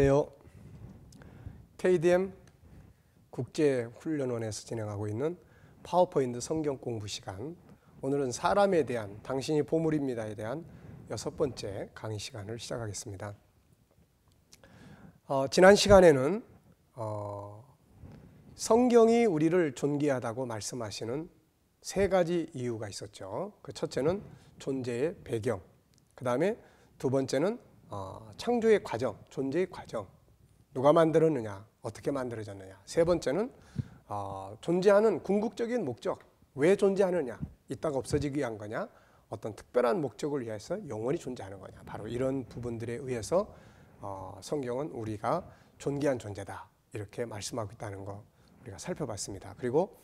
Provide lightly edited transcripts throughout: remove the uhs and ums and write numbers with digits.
안녕하세요. KDM 국제훈련원에서 진행하고 있는 파워포인트 성경 공부 시간, 오늘은 사람에 대한 당신이 보물입니다에 대한 6번째 강의 시간을 시작하겠습니다. 지난 시간에는 성경이 우리를 존귀하다고 말씀하시는 3가지 이유가 있었죠. 그 첫째는 존재의 배경, 그 다음에 두 번째는 창조의 과정, 존재의 과정, 누가 만들었느냐, 어떻게 만들어졌느냐. 세 번째는 존재하는 궁극적인 목적, 왜 존재하느냐, 있다가 없어지기 위한 거냐, 어떤 특별한 목적을 위해서 영원히 존재하는 거냐. 바로 이런 부분들에 의해서 성경은 우리가 존귀한 존재다, 이렇게 말씀하고 있다는 거 우리가 살펴봤습니다. 그리고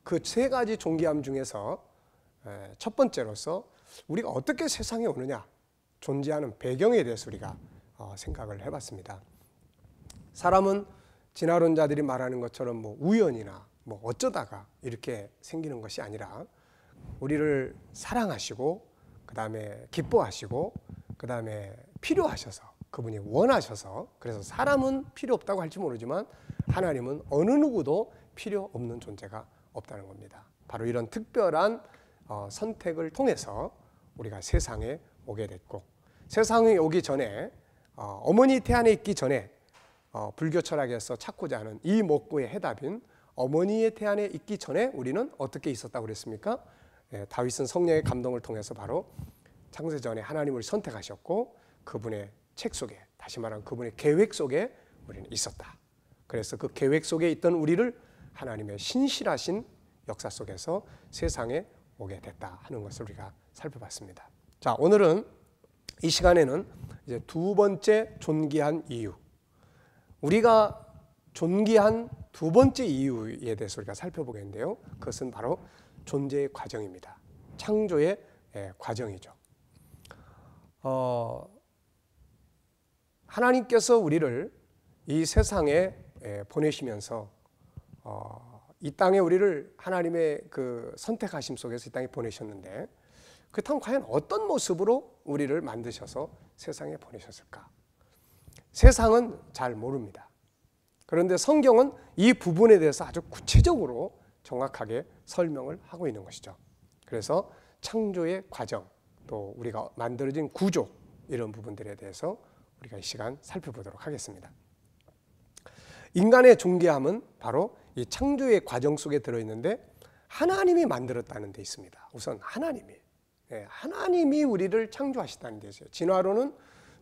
그 3가지 존귀함 중에서 첫 번째로서 우리가 어떻게 세상에 오느냐, 존재하는 배경에 대해서 우리가 생각을 해봤습니다. 사람은 진화론자들이 말하는 것처럼 뭐 우연이나 뭐 어쩌다가 이렇게 생기는 것이 아니라 우리를 사랑하시고, 그 다음에 기뻐하시고, 그 다음에 필요하셔서, 그분이 원하셔서, 그래서 사람은 필요 없다고 할지 모르지만 하나님은 어느 누구도 필요 없는 존재가 없다는 겁니다. 바로 이런 특별한 선택을 통해서 우리가 세상에 오게 됐고, 세상에 오기 전에 어머니 태안에 있기 전에 불교 철학에서 찾고자 하는 이 목구의 해답인 어머니의 태안에 있기 전에 우리는 어떻게 있었다고 그랬습니까? 다윗은 성령의 감동을 통해서 바로 창세전에 하나님을 선택하셨고, 그분의 책 속에, 다시 말하면 그분의 계획 속에 우리는 있었다. 그래서 그 계획 속에 있던 우리를 하나님의 신실하신 역사 속에서 세상에 오게 됐다 하는 것을 우리가 살펴봤습니다. 자, 오늘은 이 시간에는 이제 2번째 존귀한 이유, 우리가 존귀한 2번째 이유에 대해서 우리가 살펴보겠는데요. 그것은 바로 존재의 과정입니다. 창조의 과정이죠. 하나님께서 우리를 이 세상에 보내시면서 이 땅에 우리를 하나님의 그 선택하심 속에서 이 땅에 보내셨는데, 그렇다면 과연 어떤 모습으로 우리를 만드셔서 세상에 보내셨을까? 세상은 잘 모릅니다. 그런데 성경은 이 부분에 대해서 아주 구체적으로 정확하게 설명을 하고 있는 것이죠. 그래서 창조의 과정, 또 우리가 만들어진 구조, 이런 부분들에 대해서 우리가 이 시간 살펴보도록 하겠습니다. 인간의 존귀함은 바로 이 창조의 과정 속에 들어있는데, 하나님이 만들었다는 데 있습니다. 우선 하나님이 우리를 창조하셨다는 데 있어요. 진화론은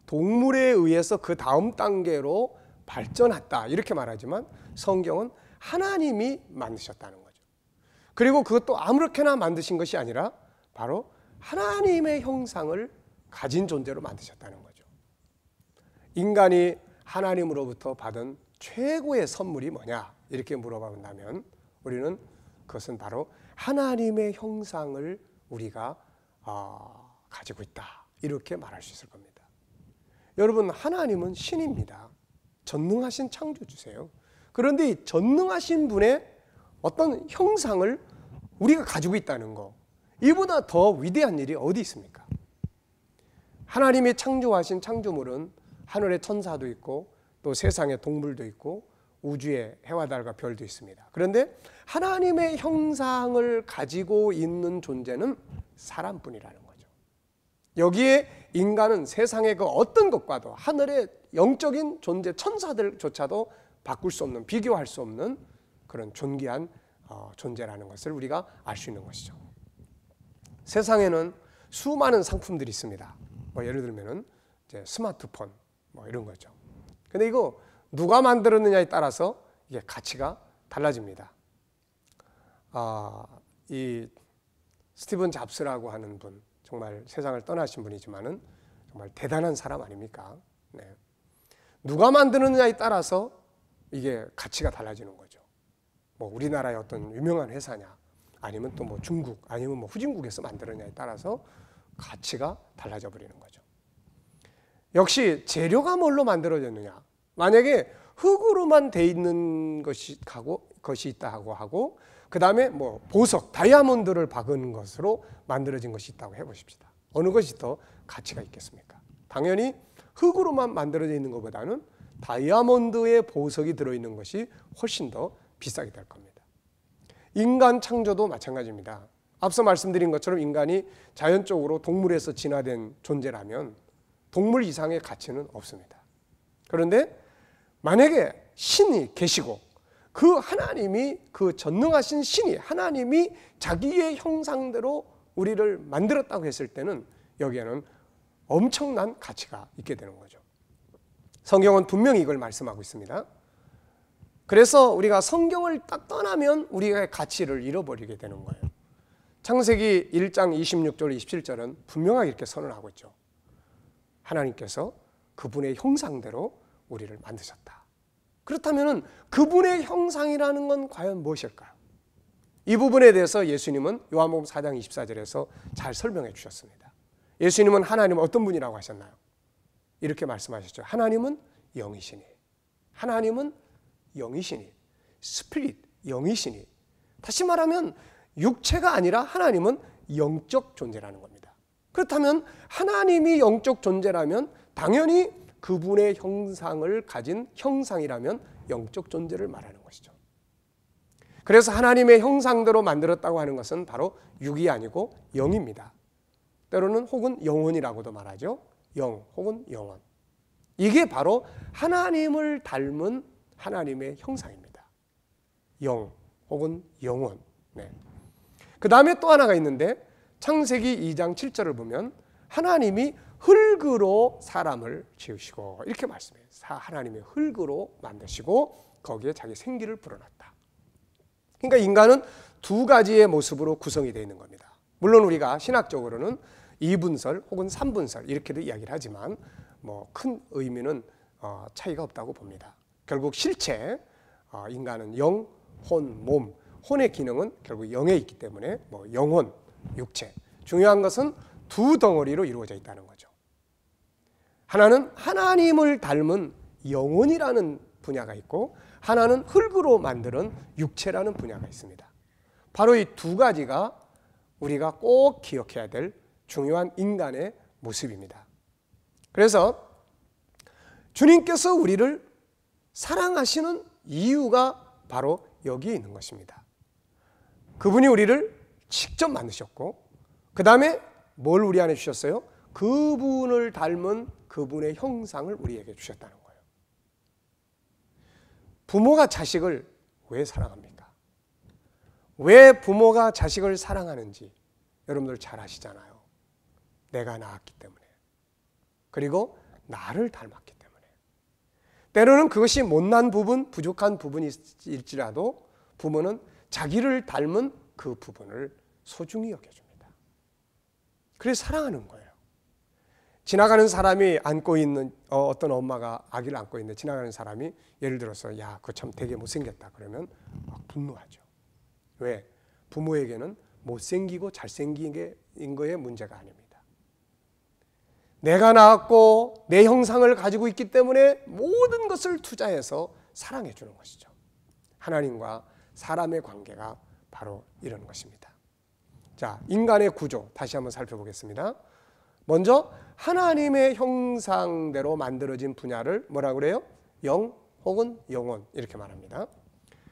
동물에 의해서 그 다음 단계로 발전했다, 이렇게 말하지만 성경은 하나님이 만드셨다는 거죠. 그리고 그것도 아무렇게나 만드신 것이 아니라 바로 하나님의 형상을 가진 존재로 만드셨다는 거죠. 인간이 하나님으로부터 받은 최고의 선물이 뭐냐, 이렇게 물어본다면 우리는 그것은 바로 하나님의 형상을 우리가 가지고 있다, 이렇게 말할 수 있을 겁니다. 여러분, 하나님은 신입니다. 전능하신 창조주세요. 그런데 이 전능하신 분의 어떤 형상을 우리가 가지고 있다는 거, 이보다 더 위대한 일이 어디 있습니까? 하나님이 창조하신 창조물은 하늘에 천사도 있고, 또 세상에 동물도 있고, 우주에 해와 달과 별도 있습니다. 그런데 하나님의 형상을 가지고 있는 존재는 사람뿐이라는 거죠. 여기에 인간은 세상의 그 어떤 것과도, 하늘의 영적인 존재 천사들조차도 바꿀 수 없는, 비교할 수 없는 그런 존귀한 존재라는 것을 우리가 알 수 있는 것이죠. 세상에는 수많은 상품들이 있습니다. 예를 들면은 이제 스마트폰 이런 거죠. 근데 이거 누가 만들었느냐에 따라서 이게 가치가 달라집니다. 이 스티븐 잡스라고 하는 분, 정말 세상을 떠나신 분이지만은 정말 대단한 사람 아닙니까? 네. 누가 만드느냐에 따라서 이게 가치가 달라지는 거죠. 우리나라의 어떤 유명한 회사냐, 아니면 또 중국, 아니면 후진국에서 만들었냐에 따라서 가치가 달라져 버리는 거죠. 역시 재료가 뭘로 만들어졌느냐, 만약에 흙으로만 돼 있는 것이 있다고 하고, 그 다음에 보석, 다이아몬드를 박은 것으로 만들어진 것이 있다고 해보십시다. 어느 것이 더 가치가 있겠습니까? 당연히 흙으로만 만들어져 있는 것보다는 다이아몬드의 보석이 들어있는 것이 훨씬 더 비싸게 될 겁니다. 인간 창조도 마찬가지입니다. 앞서 말씀드린 것처럼 인간이 자연적으로 동물에서 진화된 존재라면 동물 이상의 가치는 없습니다. 그런데 만약에 신이 계시고 그 하나님이, 그 전능하신 신이, 하나님이 자기의 형상대로 우리를 만들었다고 했을 때는 여기에는 엄청난 가치가 있게 되는 거죠. 성경은 분명히 이걸 말씀하고 있습니다. 그래서 우리가 성경을 딱 떠나면 우리의 가치를 잃어버리게 되는 거예요. 창세기 1장 26절 27절은 분명하게 이렇게 선언하고 있죠. 하나님께서 그분의 형상대로 우리를 만드셨다. 그렇다면 그분의 형상이라는 건 과연 무엇일까요? 이 부분에 대해서 예수님은 요한복음 4장 24절에서 잘 설명해 주셨습니다. 예수님은 하나님은 어떤 분이라고 하셨나요? 이렇게 말씀하셨죠. 하나님은 영이시니, 하나님은 영이시니, 스피릿, 영이시니. 다시 말하면 육체가 아니라 하나님은 영적 존재라는 겁니다. 그렇다면 하나님이 영적 존재라면 당연히 그분의 형상을 가진 형상이라면 영적 존재를 말하는 것이죠. 그래서 하나님의 형상대로 만들었다고 하는 것은 바로 육이 아니고 영입니다. 때로는 혹은 영혼이라고도 말하죠. 영 혹은 영혼. 이게 바로 하나님을 닮은 하나님의 형상입니다. 영 혹은 영혼. 네. 그 다음에 또 하나가 있는데 창세기 2장 7절을 보면 하나님이 흙으로 사람을 지으시고 이렇게 말씀해요. 하나님이 흙으로 만드시고 거기에 자기 생기를 불어넣었다. 그러니까 인간은 두 가지의 모습으로 구성이 되어 있는 겁니다. 물론 우리가 신학적으로는 2분설 혹은 3분설 이렇게도 이야기를 하지만 큰 의미는 차이가 없다고 봅니다. 결국 실체, 인간은 영, 혼, 몸, 혼의 기능은 결국 영에 있기 때문에 영혼, 육체. 중요한 것은 두 덩어리로 이루어져 있다는 거죠. 하나는 하나님을 닮은 영혼이라는 분야가 있고 하나는 흙으로 만드는 육체라는 분야가 있습니다. 바로 이 두 가지가 우리가 꼭 기억해야 될 중요한 인간의 모습입니다. 그래서 주님께서 우리를 사랑하시는 이유가 바로 여기에 있는 것입니다. 그분이 우리를 직접 만드셨고 그 다음에 뭘 우리 안에 주셨어요? 그분을 닮은 그분의 형상을 우리에게 주셨다는 거예요. 부모가 자식을 왜 사랑합니까? 왜 부모가 자식을 사랑하는지 여러분들 잘 아시잖아요. 내가 낳았기 때문에, 그리고 나를 닮았기 때문에. 때로는 그것이 못난 부분, 부족한 부분일지라도 부모는 자기를 닮은 그 부분을 소중히 여겨줍니다. 그래서 사랑하는 거예요. 지나가는 사람이 안고 있는 어떤 엄마가 아기를 안고 있는데 지나가는 사람이 예를 들어서 야, 그거 참 되게 못생겼다 그러면 막 분노하죠. 왜? 부모에게는 못생기고 잘생긴 거의 문제가 아닙니다. 내가 낳았고 내 형상을 가지고 있기 때문에 모든 것을 투자해서 사랑해 주는 것이죠. 하나님과 사람의 관계가 바로 이런 것입니다. 자, 인간의 구조 다시 한번 살펴보겠습니다. 먼저 하나님의 형상대로 만들어진 분야를 뭐라고 그래요? 영 혹은 영혼 이렇게 말합니다.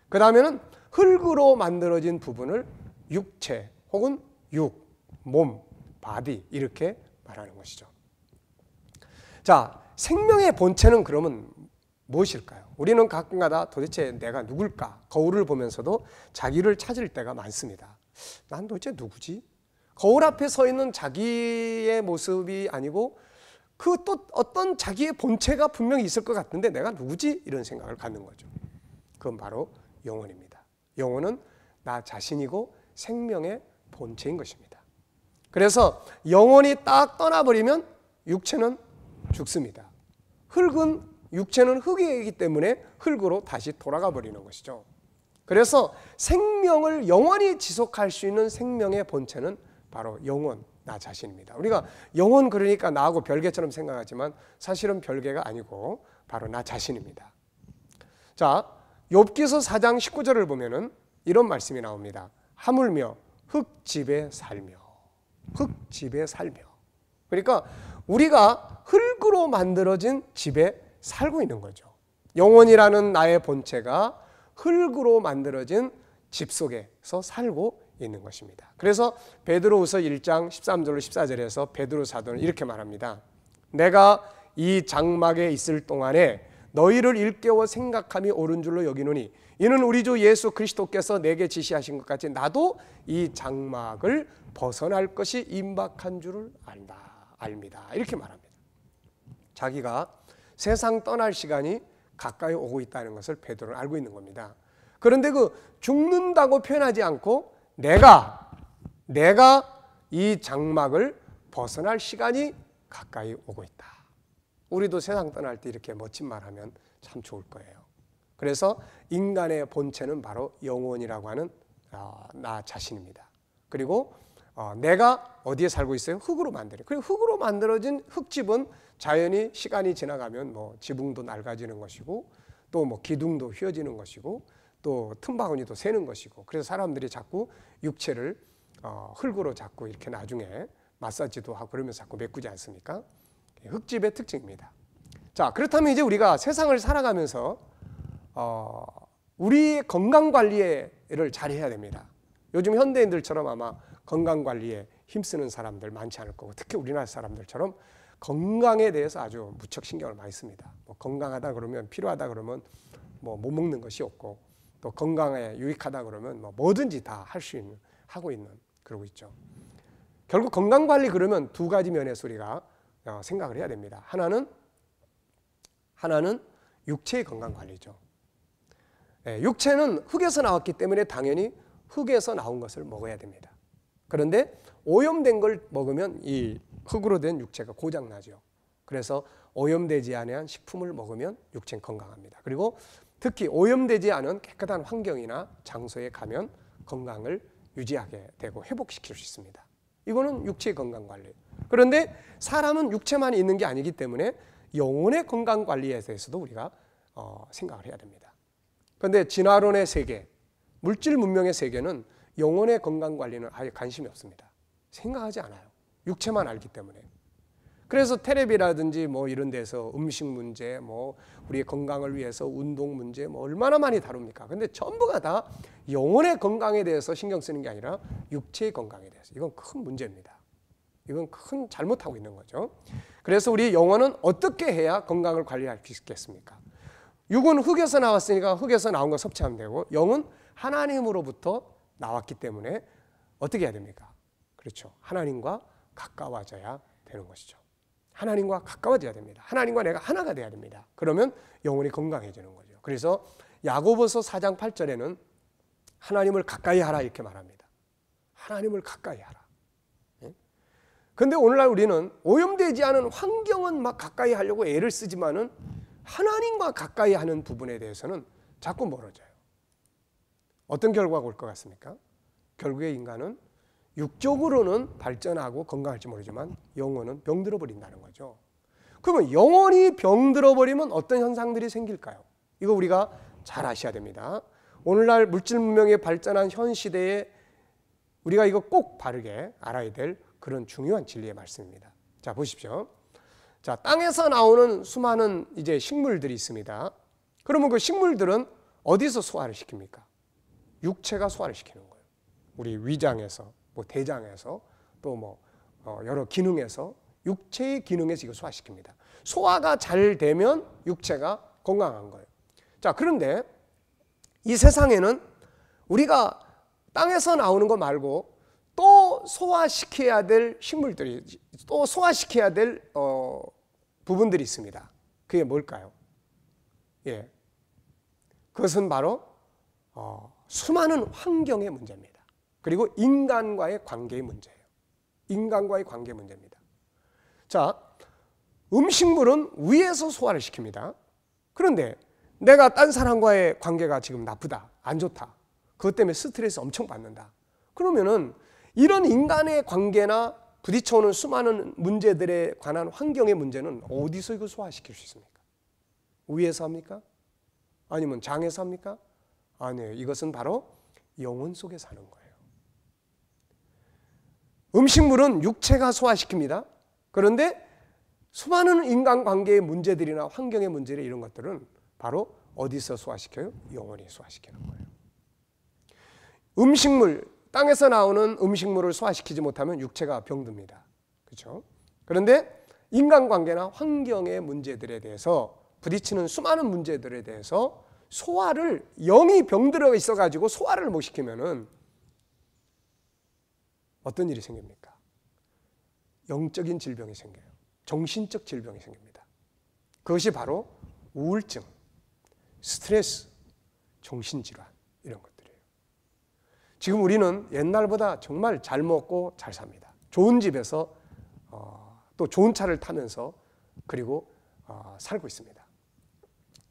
그 다음에는 흙으로 만들어진 부분을 육체 혹은 육, 몸, 바디 이렇게 말하는 것이죠. 자, 생명의 본체는 그러면 무엇일까요? 우리는 가끔가다 도대체 내가 누굴까? 거울을 보면서도 자기를 찾을 때가 많습니다. 난 도대체 누구지? 거울 앞에 서 있는 자기의 모습이 아니고 그 또 어떤 자기의 본체가 분명히 있을 것 같은데 내가 누구지? 이런 생각을 갖는 거죠. 그건 바로 영혼입니다. 영혼은 나 자신이고 생명의 본체인 것입니다. 그래서 영혼이 딱 떠나버리면 육체는 죽습니다. 흙은 육체는 흙이기 때문에 흙으로 다시 돌아가 버리는 것이죠. 그래서 생명을 영원히 지속할 수 있는 생명의 본체는 바로 영혼, 나 자신입니다. 우리가 영혼 그러니까 나하고 별개처럼 생각하지만 사실은 별개가 아니고 바로 나 자신입니다. 자, 욥기서 4장 19절을 보면은 이런 말씀이 나옵니다. 하물며 흙집에 살며, 흙집에 살며. 그러니까 우리가 흙으로 만들어진 집에 살고 있는 거죠. 영혼이라는 나의 본체가 흙으로 만들어진 집 속에서 살고 있는 것입니다. 그래서 베드로후서 1장 13절로 14절에서 베드로 사도는 이렇게 말합니다. 내가 이 장막에 있을 동안에 너희를 일깨워 생각함이 옳은 줄로 여기노니 이는 우리 주 예수 그리스도께서 내게 지시하신 것 같이 나도 이 장막을 벗어날 것이 임박한 줄을 압니다. 이렇게 말합니다. 자기가 세상 떠날 시간이 가까이 오고 있다는 것을 베드로는 알고 있는 겁니다. 그런데 그 죽는다고 표현하지 않고 내가 이 장막을 벗어날 시간이 가까이 오고 있다. 우리도 세상 떠날 때 이렇게 멋진 말하면 참 좋을 거예요. 그래서 인간의 본체는 바로 영혼이라고 하는 나 자신입니다. 그리고 내가 어디에 살고 있어요? 흙으로 만들어요. 그리고 흙으로 만들어진 흙집은 자연히 시간이 지나가면 뭐 지붕도 낡아지는 것이고 또 뭐 기둥도 휘어지는 것이고 또 틈바구니도 새는 것이고 그래서 사람들이 자꾸 육체를 흙으로 자꾸 이렇게 나중에 마사지도 하고 그러면서 자꾸 메꾸지 않습니까? 흙집의 특징입니다. 자, 그렇다면 이제 우리가 세상을 살아가면서 우리의 건강관리를 잘 해야 됩니다. 요즘 현대인들처럼 아마 건강관리에 힘쓰는 사람들 많지 않을 거고 특히 우리나라 사람들처럼 건강에 대해서 아주 무척 신경을 많이 씁니다. 뭐 건강하다 그러면 필요하다 그러면 뭐 못 먹는 것이 없고 또 건강에 유익하다 그러면 뭐 뭐든지 다 할 수 있는 하고 있는 그러고 있죠. 결국 건강관리 그러면 두 가지 면에서 우리가 생각을 해야 됩니다. 하나는 육체의 건강관리죠. 육체는 흙에서 나왔기 때문에 당연히 흙에서 나온 것을 먹어야 됩니다. 그런데 오염된 걸 먹으면 이 흙으로 된 육체가 고장나죠. 그래서 오염되지 않은 식품을 먹으면 육체는 건강합니다. 그리고 특히 오염되지 않은 깨끗한 환경이나 장소에 가면 건강을 유지하게 되고 회복시킬 수 있습니다. 이거는 육체의 건강관리. 그런데 사람은 육체만 있는 게 아니기 때문에 영혼의 건강관리에 대해서도 우리가 생각을 해야 됩니다. 그런데 진화론의 세계, 물질 문명의 세계는 영혼의 건강관리는 아예 관심이 없습니다. 생각하지 않아요. 육체만 알기 때문에. 그래서 텔레비라든지 뭐 이런 데서 음식 문제, 뭐 우리의 건강을 위해서 운동 문제 뭐 얼마나 많이 다룹니까? 근데 전부가 다 영혼의 건강에 대해서 신경 쓰는 게 아니라 육체의 건강에 대해서. 이건 큰 문제입니다. 이건 큰 잘못하고 있는 거죠. 그래서 우리 영혼은 어떻게 해야 건강을 관리할 수 있겠습니까? 육은 흙에서 나왔으니까 흙에서 나온 거 섭취하면 되고 영은 하나님으로부터 나왔기 때문에 어떻게 해야 됩니까? 그렇죠. 하나님과 가까워져야 되는 것이죠. 하나님과 가까워져야 됩니다. 하나님과 내가 하나가 돼야 됩니다. 그러면 영혼이 건강해지는 거죠. 그래서 야고보서 4장 8절에는 하나님을 가까이 하라 이렇게 말합니다. 하나님을 가까이 하라. 그런데 오늘날 우리는 오염되지 않은 환경은 막 가까이 하려고 애를 쓰지만은 하나님과 가까이 하는 부분에 대해서는 자꾸 멀어져요. 어떤 결과가 올 것 같습니까? 결국에 인간은 육적으로는 발전하고 건강할지 모르지만 영혼은 병들어 버린다는 거죠. 그러면 영혼이 병들어 버리면 어떤 현상들이 생길까요? 이거 우리가 잘 아셔야 됩니다. 오늘날 물질 문명이 발전한 현 시대에 우리가 이거 꼭 바르게 알아야 될 그런 중요한 진리의 말씀입니다. 자, 보십시오. 자, 땅에서 나오는 수많은 이제 식물들이 있습니다. 그러면 그 식물들은 어디서 소화를 시킵니까? 육체가 소화를 시키는 거예요. 우리 위장에서, 뭐 대장에서, 또 뭐 여러 기능에서 육체의 기능에서 이거 소화시킵니다. 소화가 잘 되면 육체가 건강한 거예요. 자, 그런데 이 세상에는 우리가 땅에서 나오는 거 말고 또 소화시켜야 될 식물들이, 또 소화시켜야 될 부분들이 있습니다. 그게 뭘까요? 예, 그것은 바로 수많은 환경의 문제입니다. 그리고 인간과의 관계의 문제예요. 인간과의 관계 문제입니다. 자, 음식물은 위에서 소화를 시킵니다. 그런데 내가 딴 사람과의 관계가 지금 나쁘다, 안 좋다, 그것 때문에 스트레스 엄청 받는다. 그러면은 이런 인간의 관계나 부딪혀오는 수많은 문제들에 관한 환경의 문제는 어디서 이걸 소화시킬 수 있습니까? 위에서 합니까? 아니면 장에서 합니까? 아니에요. 이것은 바로 영혼 속에 사는 거예요. 음식물은 육체가 소화시킵니다. 그런데 수많은 인간관계의 문제들이나 환경의 문제들 이런 것들은 바로 어디서 소화시켜요? 영혼이 소화시키는 거예요. 음식물, 땅에서 나오는 음식물을 소화시키지 못하면 육체가 병듭니다. 그렇죠? 그런데 인간관계나 환경의 문제들에 대해서 부딪히는 수많은 문제들에 대해서 소화를 영이 병들어 있어가지고 소화를 못 시키면은 어떤 일이 생깁니까? 영적인 질병이 생겨요. 정신적 질병이 생깁니다. 그것이 바로 우울증, 스트레스, 정신질환 이런 것들이에요. 지금 우리는 옛날보다 정말 잘 먹고 잘 삽니다. 좋은 집에서 또 좋은 차를 타면서 그리고 살고 있습니다.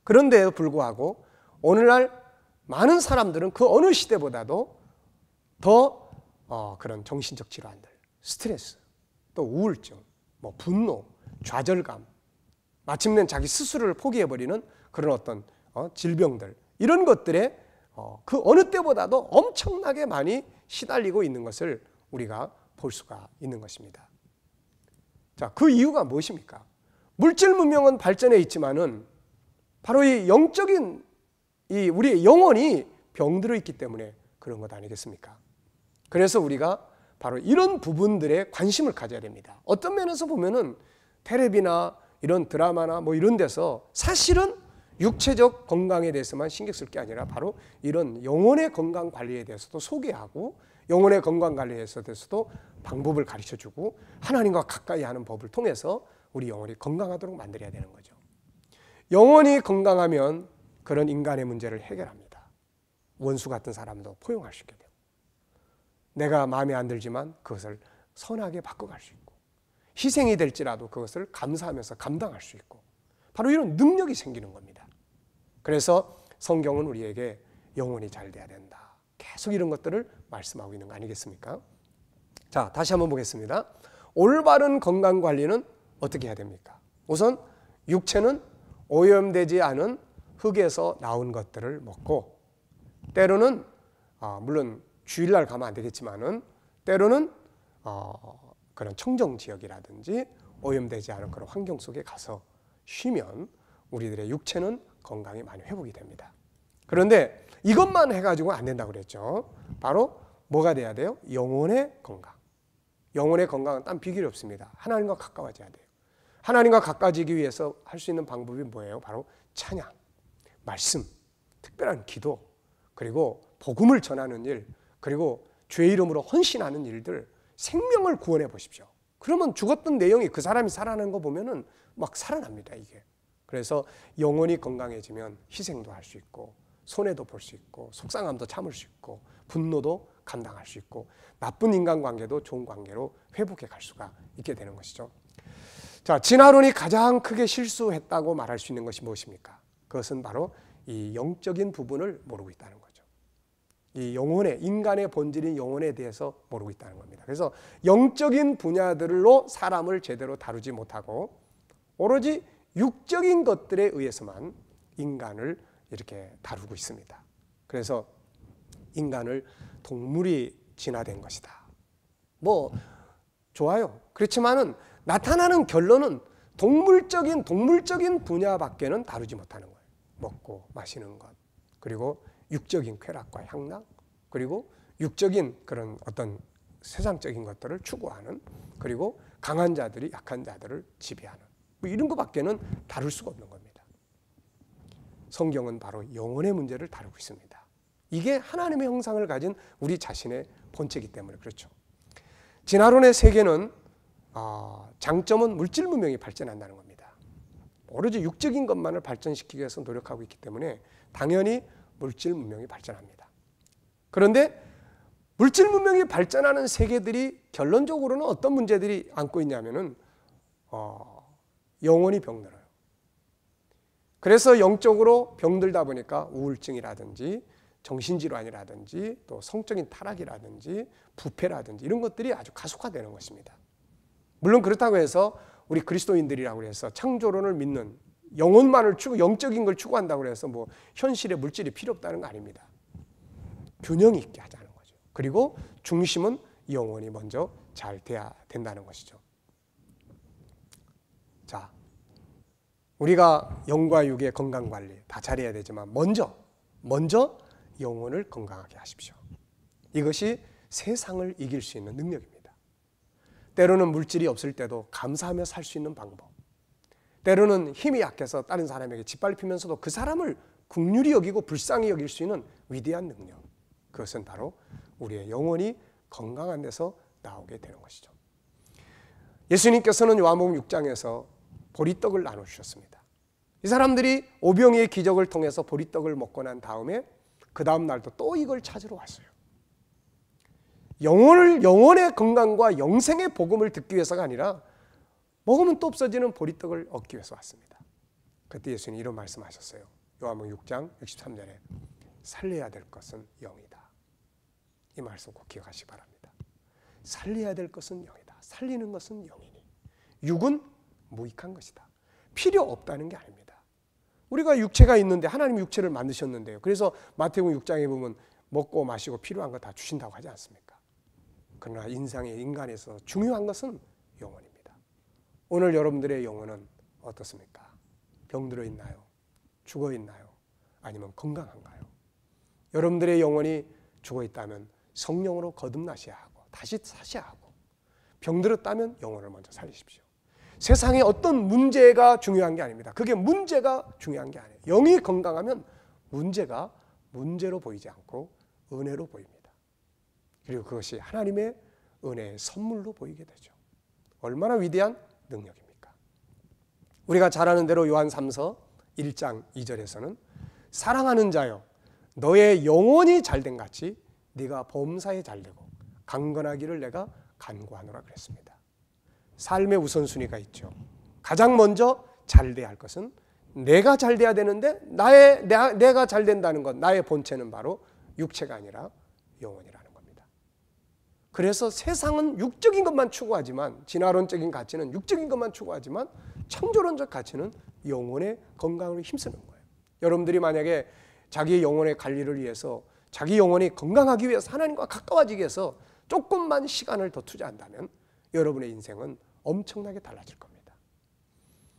그런데도 불구하고 오늘날 많은 사람들은 그 어느 시대보다도 더 그런 정신적 질환들, 스트레스, 또 우울증, 뭐 분노, 좌절감, 마침내 자기 스스로를 포기해버리는 그런 어떤 질병들 이런 것들에 그 어느 때보다도 엄청나게 많이 시달리고 있는 것을 우리가 볼 수가 있는 것입니다. 자, 그 이유가 무엇입니까? 물질 문명은 발전해 있지만은 바로 이 영적인 이 우리의 영혼이 병들어 있기 때문에 그런 것 아니겠습니까? 그래서 우리가 바로 이런 부분들에 관심을 가져야 됩니다. 어떤 면에서 보면은 텔레비나 이런 드라마나 뭐 이런 데서 사실은 육체적 건강에 대해서만 신경 쓸 게 아니라 바로 이런 영혼의 건강 관리에 대해서도 소개하고 영혼의 건강 관리에 대해서도 방법을 가르쳐주고 하나님과 가까이 하는 법을 통해서 우리 영혼이 건강하도록 만들어야 되는 거죠. 영혼이 건강하면 그런 인간의 문제를 해결합니다. 원수 같은 사람도 포용할 수 있게 되고 내가 마음에 안 들지만 그것을 선하게 바꿔갈 수 있고 희생이 될지라도 그것을 감사하면서 감당할 수 있고 바로 이런 능력이 생기는 겁니다. 그래서 성경은 우리에게 영혼이 잘 돼야 된다. 계속 이런 것들을 말씀하고 있는 거 아니겠습니까? 자, 다시 한번 보겠습니다. 올바른 건강관리는 어떻게 해야 됩니까? 우선 육체는 오염되지 않은 흙에서 나온 것들을 먹고 때로는 물론 주일날 가면 안 되겠지만은 때로는 그런 청정지역이라든지 오염되지 않은 그런 환경 속에 가서 쉬면 우리들의 육체는 건강이 많이 회복이 됩니다. 그런데 이것만 해가지고 안 된다고 그랬죠. 바로 뭐가 돼야 돼요? 영혼의 건강. 영혼의 건강은 딴 비결이 없습니다. 하나님과 가까워져야 돼요. 하나님과 가까워지기 위해서 할 수 있는 방법이 뭐예요? 바로 찬양, 말씀, 특별한 기도, 그리고 복음을 전하는 일, 그리고 주의 이름으로 헌신하는 일들, 생명을 구원해 보십시오. 그러면 죽었던 내용이 그 사람이 살아나는 거 보면은 막 살아납니다, 이게. 그래서 영혼이 건강해지면 희생도 할 수 있고, 손해도 볼 수 있고, 속상함도 참을 수 있고, 분노도 감당할 수 있고, 나쁜 인간관계도 좋은 관계로 회복해 갈 수가 있게 되는 것이죠. 자, 진아론이 가장 크게 실수했다고 말할 수 있는 것이 무엇입니까? 그것은 바로 이 영적인 부분을 모르고 있다는 거죠. 이 영혼의, 인간의 본질인 영혼에 대해서 모르고 있다는 겁니다. 그래서 영적인 분야들로 사람을 제대로 다루지 못하고 오로지 육적인 것들에 의해서만 인간을 이렇게 다루고 있습니다. 그래서 인간을 동물이 진화된 것이다. 뭐 좋아요. 그렇지만은 나타나는 결론은 동물적인 분야밖에는 다루지 못하는 거예요. 먹고 마시는 것, 그리고 육적인 쾌락과 향락, 그리고 육적인 그런 어떤 세상적인 것들을 추구하는, 그리고 강한 자들이 약한 자들을 지배하는, 뭐 이런 것밖에는 다룰 수가 없는 겁니다. 성경은 바로 영혼의 문제를 다루고 있습니다. 이게 하나님의 형상을 가진 우리 자신의 본체이기 때문에 그렇죠. 진화론의 세계는 장점은 물질 문명이 발전한다는 겁니다. 오로지 육적인 것만을 발전시키기 위해서 노력하고 있기 때문에 당연히 물질 문명이 발전합니다. 그런데 물질 문명이 발전하는 세계들이 결론적으로는 어떤 문제들이 안고 있냐면은 영혼이 병들어요. 그래서 영적으로 병들다 보니까 우울증이라든지 정신질환이라든지 또 성적인 타락이라든지 부패라든지 이런 것들이 아주 가속화되는 것입니다. 물론 그렇다고 해서 우리 그리스도인들이라고 해서 창조론을 믿는 영혼만을 영적인 걸 추구한다고 해서 뭐 현실의 물질이 필요 없다는 거 아닙니다. 균형이 있게 하자는 거죠. 그리고 중심은 영혼이 먼저 잘 돼야 된다는 것이죠. 자, 우리가 영과 육의 건강관리 다 잘해야 되지만 먼저 영혼을 건강하게 하십시오. 이것이 세상을 이길 수 있는 능력입니다. 때로는 물질이 없을 때도 감사하며 살 수 있는 방법, 때로는 힘이 약해서 다른 사람에게 짓밟히면서도 그 사람을 긍휼히 여기고 불쌍히 여길 수 있는 위대한 능력, 그것은 바로 우리의 영혼이 건강한 데서 나오게 되는 것이죠. 예수님께서는 요한복음 6장에서 보리떡을 나눠주셨습니다. 이 사람들이 오병이의 기적을 통해서 보리떡을 먹고 난 다음에 그 다음 날도 또 이걸 찾으러 왔어요. 영혼의 건강과 영생의 복음을 듣기 위해서가 아니라 먹으면 또 없어지는 보리떡을 얻기 위해서 왔습니다. 그때 예수님이 이런 말씀하셨어요. 요한복음 6장 63절에 살려야 될 것은 영이다. 이 말씀 꼭 기억하시기 바랍니다. 살려야 될 것은 영이다. 살리는 것은 영이니 육은 무익한 것이다. 필요 없다는 게 아닙니다. 우리가 육체가 있는데 하나님이 육체를 만드셨는데요. 그래서 마태복음 6장에 보면 먹고 마시고 필요한 거 다 주신다고 하지 않습니까? 그러나 인간에서 중요한 것은 영혼입니다. 오늘 여러분들의 영혼은 어떻습니까? 병들어 있나요? 죽어 있나요? 아니면 건강한가요? 여러분들의 영혼이 죽어 있다면 성령으로 거듭나셔야 하고 다시 사셔야 하고, 병들었다면 영혼을 먼저 살리십시오. 세상에 어떤 문제가 중요한 게 아닙니다. 그게 문제가 중요한 게 아니에요. 영이 건강하면 문제가 문제로 보이지 않고 은혜로 보입니다. 그리고 그것이 하나님의 은혜의 선물로 보이게 되죠. 얼마나 위대한 능력입니까? 우리가 잘 아는 대로 요한 3서 1장 2절에서는 사랑하는 자여 너의 영혼이 잘된 같이 네가 범사에 잘되고 강건하기를 내가 간구하노라 그랬습니다. 삶의 우선순위가 있죠. 가장 먼저 잘돼야 할 것은 내가 잘돼야 되는데 내가 잘된다는 것, 나의 본체는 바로 육체가 아니라 영혼이라는 겁니다. 그래서 세상은 육적인 것만 추구하지만, 진화론적인 가치는 육적인 것만 추구하지만 창조론적 가치는 영혼의 건강을 힘쓰는 거예요. 여러분들이 만약에 자기 영혼의 관리를 위해서, 자기 영혼이 건강하기 위해서, 하나님과 가까워지기 위해서 조금만 시간을 더 투자한다면 여러분의 인생은 엄청나게 달라질 겁니다.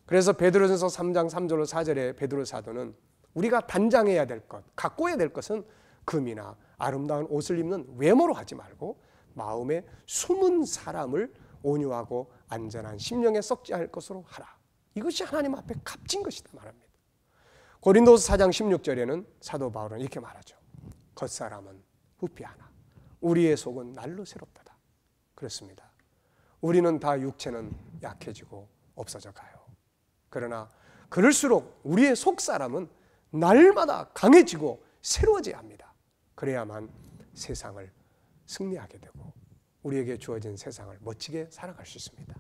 그래서 베드로전서 3장 3절로 4절에 베드로 사도는 우리가 단장해야 될 것, 가꿔야 될 것은 금이나 아름다운 옷을 입는 외모로 하지 말고 마음에 숨은 사람을 온유하고 안전한 심령에 썩지 않을 것으로 하라. 이것이 하나님 앞에 값진 것이다 말합니다. 고린도서 4장 16절에는 사도 바울은 이렇게 말하죠. 겉사람은 부패하나 우리의 속은 날로 새롭다. 그렇습니다. 우리는 다 육체는 약해지고 없어져 가요. 그러나 그럴수록 우리의 속사람은 날마다 강해지고 새로워져야 합니다. 그래야만 세상을 승리하게 되고 우리에게 주어진 세상을 멋지게 살아갈 수 있습니다.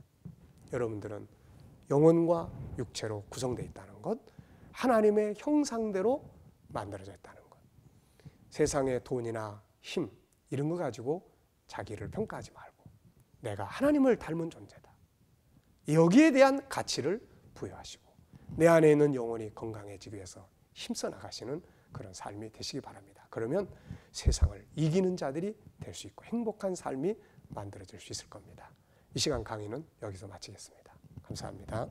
여러분들은 영혼과 육체로 구성되어 있다는 것, 하나님의 형상대로 만들어져 있다는 것, 세상의 돈이나 힘 이런 거 가지고 자기를 평가하지 말고 내가 하나님을 닮은 존재다. 여기에 대한 가치를 부여하시고 내 안에 있는 영혼이 건강해지기 위해서 힘써 나가시는 그런 삶이 되시기 바랍니다. 그러면 세상을 이기는 자들이 될 수 있고 행복한 삶이 만들어질 수 있을 겁니다. 이 시간 강의는 여기서 마치겠습니다. 감사합니다.